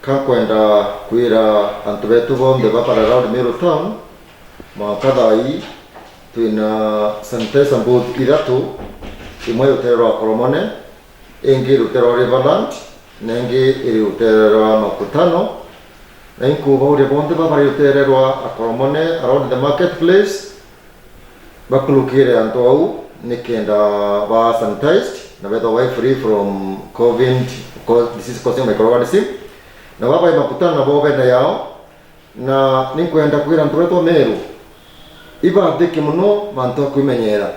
kakwenda kwira antu betu bombe bapara around Meru town mwakathai twina sanitizer booth iratu, imwe uterwa Koromone, ingi uterwa Riverland, na ingi uterwa Makutano, na inkuba uri bonde bapara uterwa Koromone around the marketplace bakulukire antu au nikenda ba sanitized na beto away free from COVID disease causing microorganism na baba Makutano na bobe na yao na ninkwenda kwira antu betu Meru iba deke muno manto kwimenyera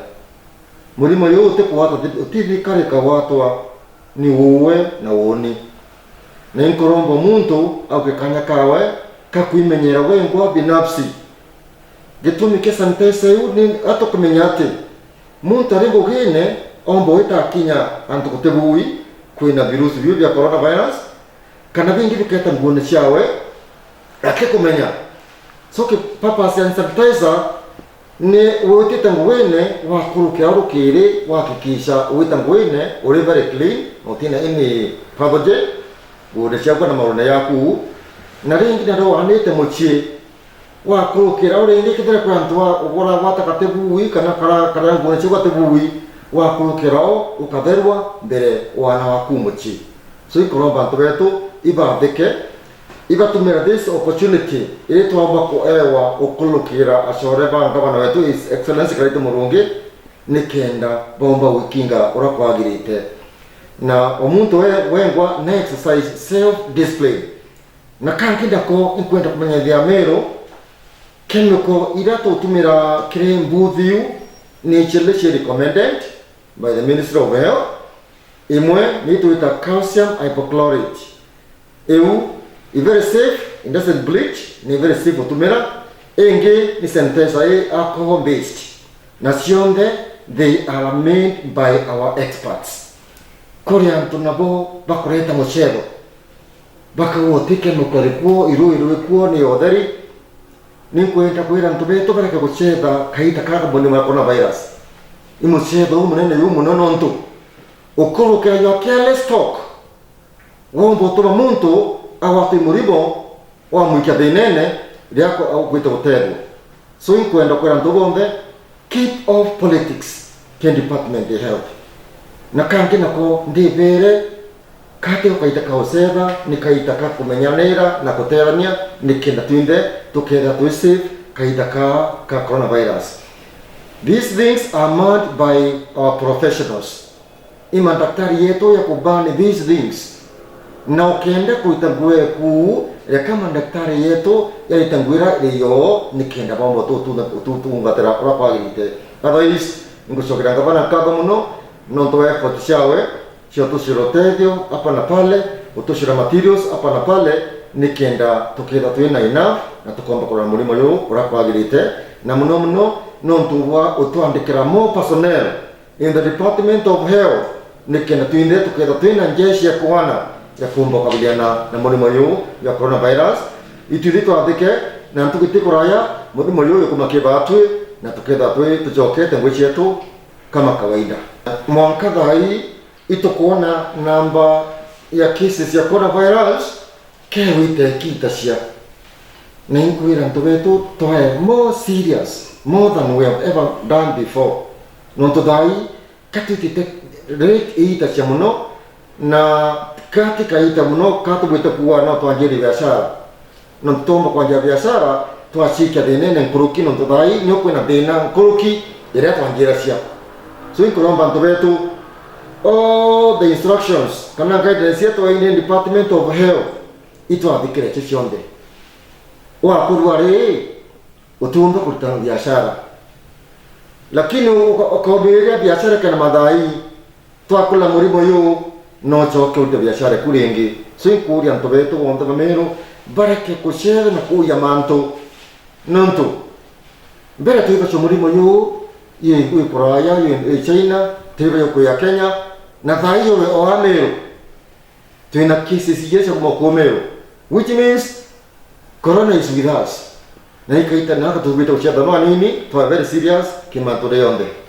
murimo yote kuwata utirikare kawatwa ni wowe na woni na inkorombo muntu akekanya kawe kakwimenyera wengwa binafsi gitumi ke sanitizer yu ni atokumenyate muntu aringo gine ombo itakinya antu kutebui kwina virusi vyo vya coronavirus kana vingi viketa ngone chawe akekumenya soke papa sanitizer ne wote tangwene wa kurukia rukire wa kikisha uitangwene uri very clean otina ini pathogen uri chakwa na marone yaku na ringi na ro anete mochi wa kurukira uri ndi kitera kwa ntwa ugora wata katebui kana kara ngone chakwa tebui wa kurukira ukatherwa mbere wana waku mochi so ikoromba ntobeto iba deke iba tumira this opportunity ili tuamba kuewa ukulukira ashore banga bana wetu is excellence Kaito Murungi nikenda bomba wikinga urakwagirite na omuntu wengwa na exercise self discipline na kankinda ko inkwenda kumenya vya Meru chemical irato tumira cream buthiu nature recommended by the Ministry of Health imwe ni tuita calcium hypochlorite is very safe, it doesn't bleach, ni very safe utumira. Enge ni sanitizer alcohol based. Nasionde they are made by our experts. Korean tunabo bakureta mochero. Bakawotike mukorikuo iru kuo ni odari. Ninkwenda kwira ntubeto baraka kucheda kaita carbon ma coronavirus. Imucheda umunene yumunono ntu. Okoroka ya careless talk. Wombo toba muntu awati muribo wa mwika denene liako au kwita hotel so inkwenda kwera ndobombe keep off politics ken department of health na kangi nako ndibere kate ukaita kaosera nikaita ka kumenyanera na kuterania nikenda twinde tukera twise kaita ka coronavirus. These things are manned by our professionals. Daktari yetu ya kubani these things na ukenda kuitangue ku ya kama daktari yetu ya itangwira iyo nikenda bombo tutungatera kwa gite otherwise ngusokera ngabana kaba muno nonto effort shawe sio tusirotedio hapa na pale utoshira materials hapa na pale nikenda tukira twina enough na tukomba kwa mulimo yo kwa gite na muno nontuwa utwandikira more personnel in the Department of Health nikenda twinde tukira twina njeshi ya kuwana ya kumba kabiliana na mulimo yu ya coronavirus itilito adike na tukiti kuraya mulimo yu yukumake batwe na tukeda twe tujoke tengwe yetu kama kawaida. Mwankadhai itokuona namba ya cases ya coronavirus kewite kitashia na inkwira ntobetu tohe more serious more than we have ever done before nontodai katitite rate itashia muno na katika ita muno katu bwita kuwa na tuanjiri biashara nontomba kwanja biashara tuashika denene nkuruki nontodai nyokwe na dena nkuruki ira tuanjira sia so inkuromba ntobetu all the instructions kana guidance yetu in Department of Health ito abikire chishonde wa kurware utumba kutana biashara lakini ukaoberia biashara kana madai twakula murimo yo no choke uta biashara kulengi so inkuria ntobeto wonta Meru barake kushera na kuya manto nonto bera tuiba chomurimo yo ye kuraya ye China tebe yo kuya Kenya na thaiyo o Meru tuina cases yesha kwa Meru which means corona is with us na ikaita na tutubita uchaba nini to very serious kimatore yonde.